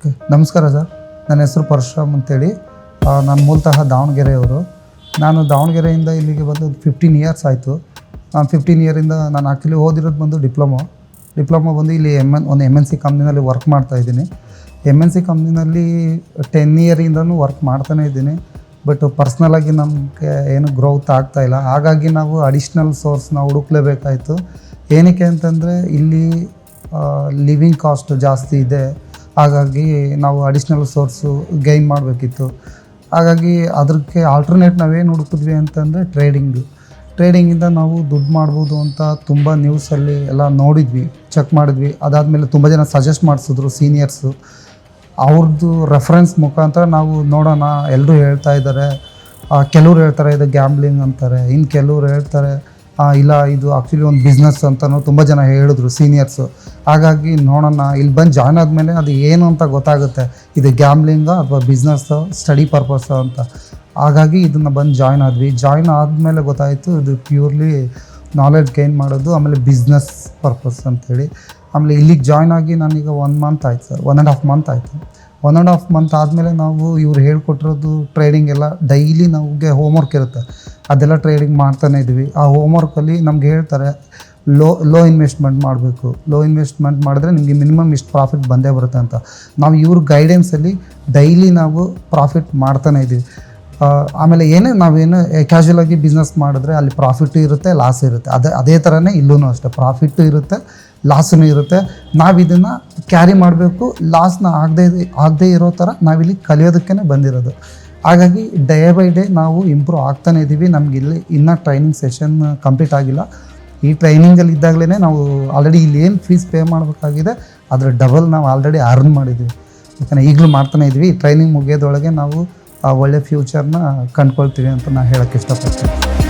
Okay, ನಮಸ್ಕಾರ sir. ನನ್ನ ಹೆಸರು ಪರಶುರಾಮ್ ಅಂತೇಳಿ. ನಾನು ಮೂಲತಃ ದಾವಣಗೆರೆಯವರು. ನಾನು ದಾವಣಗೆರೆಯಿಂದ ಇಲ್ಲಿಗೆ ಬಂದು 15 ಇಯರ್ಸ್ ಆಯಿತು. ನಾನು 15 ಇಯರಿಂದ ನಾನು ಆ್ಯಕ್ಚುಲಿ ಓದಿರೋದು ಬಂದು ಡಿಪ್ಲೊಮೊ ಬಂದು ಇಲ್ಲಿ ಒಂದು MNC ಕಂಪ್ನಿನಲ್ಲಿ ವರ್ಕ್ ಮಾಡ್ತಾಯಿದ್ದೀನಿ. MNC ಕಂಪ್ನಿನಲ್ಲಿ 10 ಇಯರಿಂದನೂ ವರ್ಕ್ ಮಾಡ್ತಾನೇ ಇದ್ದೀನಿ. ಬಟ್ ಪರ್ಸ್ನಲಾಗಿ ನಮಗೆ ಏನು ಗ್ರೋತ್ ಆಗ್ತಾಯಿಲ್ಲ. ಹಾಗಾಗಿ ನಾವು ಅಡಿಷ್ನಲ್ ಸೋರ್ಸ್ನ ಹುಡುಕ್ಲೇಬೇಕಾಯಿತು. ಏನಕ್ಕೆ ಅಂತಂದರೆ ಇಲ್ಲಿ ಲಿವಿಂಗ್ ಕಾಸ್ಟ್ ಜಾಸ್ತಿ ಇದೆ. ಹಾಗಾಗಿ ನಾವು ಅಡಿಷ್ನಲ್ ಸೋರ್ಸು ಗೈನ್ ಮಾಡಬೇಕಿತ್ತು. ಹಾಗಾಗಿ ಅದಕ್ಕೆ ಆಲ್ಟರ್ನೇಟ್ ನಾವೇನು ಹುಡುಕಿದ್ವಿ ಅಂತಂದರೆ ಟ್ರೇಡಿಂಗಿಂದ ನಾವು ದುಡ್ಡು ಮಾಡ್ಬೋದು ಅಂತ ತುಂಬ ನ್ಯೂಸಲ್ಲಿ ಎಲ್ಲ ನೋಡಿದ್ವಿ, ಚೆಕ್ ಮಾಡಿದ್ವಿ. ಅದಾದಮೇಲೆ ತುಂಬ ಜನ ಸಜೆಸ್ಟ್ ಮಾಡಿಸಿದ್ರು ಸೀನಿಯರ್ಸು. ಅವ್ರದ್ದು ರೆಫರೆನ್ಸ್ ಮುಖಾಂತರ ನಾವು ನೋಡೋಣ, ಎಲ್ಲರೂ ಹೇಳ್ತಾ ಇದ್ದಾರೆ. ಕೆಲವ್ರು ಹೇಳ್ತಾರೆ ಇದು ಗ್ಯಾಂಬ್ಲಿಂಗ್ ಅಂತಾರೆ, ಇನ್ನು ಕೆಲವ್ರು ಹೇಳ್ತಾರೆ ಇಲ್ಲ ಇದು ಆ್ಯಕ್ಚುಲಿ ಒಂದು ಬಿಸ್ನೆಸ್ ಅಂತಲೂ ತುಂಬ ಜನ ಹೇಳಿದ್ರು ಸೀನಿಯರ್ಸು. ಹಾಗಾಗಿ ನೋಡೋಣ, ಇಲ್ಲಿ ಬಂದು ಜಾಯ್ನ್ ಆದಮೇಲೆ ಅದು ಏನು ಅಂತ ಗೊತ್ತಾಗುತ್ತೆ, ಇದು ಗ್ಯಾಂಬ್ಲಿಂಗಾ ಅಥವಾ ಬಿಸ್ನೆಸ್ಸು, ಸ್ಟಡಿ ಪರ್ಪಸ್ಸು ಅಂತ. ಹಾಗಾಗಿ ಇದನ್ನು ಬಂದು ಜಾಯ್ನ್ ಆದಮೇಲೆ ಗೊತ್ತಾಯಿತು ಇದು ಪ್ಯೂರ್ಲಿ ನಾಲೆಡ್ಜ್ ಗೈನ್ ಮಾಡೋದು, ಆಮೇಲೆ ಬಿಸ್ನೆಸ್ ಪರ್ಪಸ್ ಅಂಥೇಳಿ. ಆಮೇಲೆ ಇಲ್ಲಿಗೆ ಜಾಯ್ನ್ ಆಗಿ ನಾನೀಗ 1 ಮಂತ್ ಆಯ್ತು ಸರ್, 1.5 ಮಂತ್ ಆಯಿತು. 1.5 ಮಂತ್ ಆದಮೇಲೆ ನಾವು ಇವ್ರು ಹೇಳ್ಕೊಟ್ಟಿರೋದು ಟ್ರೇಡಿಂಗ್ ಎಲ್ಲ ಡೈಲಿ ನಮಗೆ ಹೋಮ್ವರ್ಕ್ ಇರುತ್ತೆ, ಅದೆಲ್ಲ ಟ್ರೇಡಿಂಗ್ ಮಾಡ್ತಾನೆ ಇದ್ವಿ. ಆ ಹೋಮ್ವರ್ಕಲ್ಲಿ ನಮ್ಗೆ ಹೇಳ್ತಾರೆ ಲೋ ಇನ್ವೆಸ್ಟ್ಮೆಂಟ್ ಮಾಡಬೇಕು, ಲೋ ಇನ್ವೆಸ್ಟ್ಮೆಂಟ್ ಮಾಡಿದ್ರೆ ನಿಮಗೆ ಮಿನಿಮಮ್ ಇಷ್ಟು ಪ್ರಾಫಿಟ್ ಬಂದೇ ಬರುತ್ತೆ ಅಂತ. ನಾವು ಇವ್ರ ಗೈಡೆನ್ಸಲ್ಲಿ ಡೈಲಿ ನಾವು ಪ್ರಾಫಿಟ್ ಮಾಡ್ತಾನೆ ಇದ್ದೀವಿ. ಆಮೇಲೆ ನಾವೇನು ಕ್ಯಾಶುವಲಾಗಿ ಬಿಸ್ನೆಸ್ ಮಾಡಿದ್ರೆ ಅಲ್ಲಿ ಪ್ರಾಫಿಟ್ಟು ಇರುತ್ತೆ, ಲಾಸ್ ಇರುತ್ತೆ. ಅದೇ ಥರನೇ ಇಲ್ಲೂ ಅಷ್ಟೇ, ಪ್ರಾಫಿಟ್ಟು ಇರುತ್ತೆ, ಲಾಸೂ ಇರುತ್ತೆ. ನಾವು ಇದನ್ನು ಕ್ಯಾರಿ ಮಾಡಬೇಕು, ಲಾಸ್ನ ಆಗದೇ ಇರೋ ಥರ ನಾವಿಲ್ಲಿ ಕಲಿಯೋದಕ್ಕೇ ಬಂದಿರೋದು. ಹಾಗಾಗಿ ಡೇ ಬೈ ಡೇ ನಾವು ಇಂಪ್ರೂವ್ ಆಗ್ತಾನೆ ಇದ್ದೀವಿ. ನಮ್ಗೆ ಇಲ್ಲಿ ಇನ್ನೂ ಟ್ರೈನಿಂಗ್ ಸೆಷನ್ ಕಂಪ್ಲೀಟ್ ಆಗಿಲ್ಲ. ಈ ಟ್ರೈನಿಂಗಲ್ಲಿ ಇದ್ದಾಗಲೇ ನಾವು ಆಲ್ರೆಡಿ ಇಲ್ಲಿ ಏನು ಫೀಸ್ ಪೇ ಮಾಡಬೇಕಾಗಿದೆ ಅದರ ಡಬಲ್ ನಾವು ಆಲ್ರೆಡಿ ಅರ್ನ್ ಮಾಡಿದ್ದೀವಿ. ಯಾಕಂದರೆ ಈಗಲೂ ಮಾಡ್ತಾನೆ ಇದ್ವಿ. ಟ್ರೈನಿಂಗ್ ಮುಗಿಯೋದ್ರೊಳಗೆ ನಾವು ಒಳ್ಳೆ ಫ್ಯೂಚರ್ನ ಕಂಡ್ಕೊಳ್ತೀವಿ ಅಂತ ನಾನು ಹೇಳೋಕ್ಕೆ ಇಷ್ಟಪಡ್ತೀನಿ.